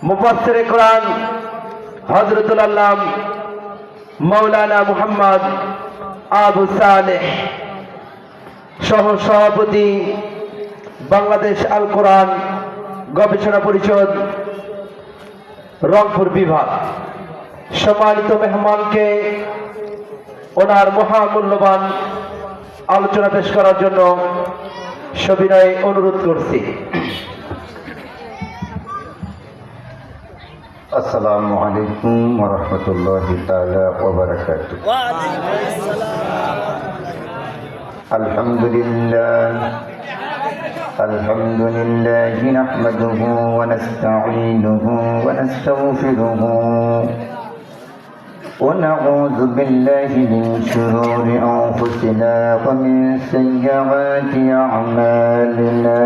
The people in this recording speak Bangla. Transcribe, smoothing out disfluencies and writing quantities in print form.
মুফাসসিরে কোরআন হযরতুল আল্লাম মাওলানা মুহাম্মদ আবু সালেহ সহ সভাপতি বাংলাদেশ আল কোরআন গবেষণা পরিষদ রংপুর বিভাগ। সম্মানিত মেহমানকে ওনার মহামূল্যবান আলোচনা পেশ করার জন্য সবিনয়ে অনুরোধ করছি। আসসালামু আলাইকুম ওয়া রাহমাতুল্লাহি তাআলা ওয়া বারাকাতুহু। ওয়া আলাইকুম আসসালাম। আলহামদুলিল্লাহ নাহমাদুহু ওয়া নাস্তাঈনুহু ওয়া নাস্তাগফিরুহু ওয়া নাউযু বিল্লাহি মিন শুরুরি আনফুসিনা ওয়া মিন সাইয়্যাতি আ'মালিনা।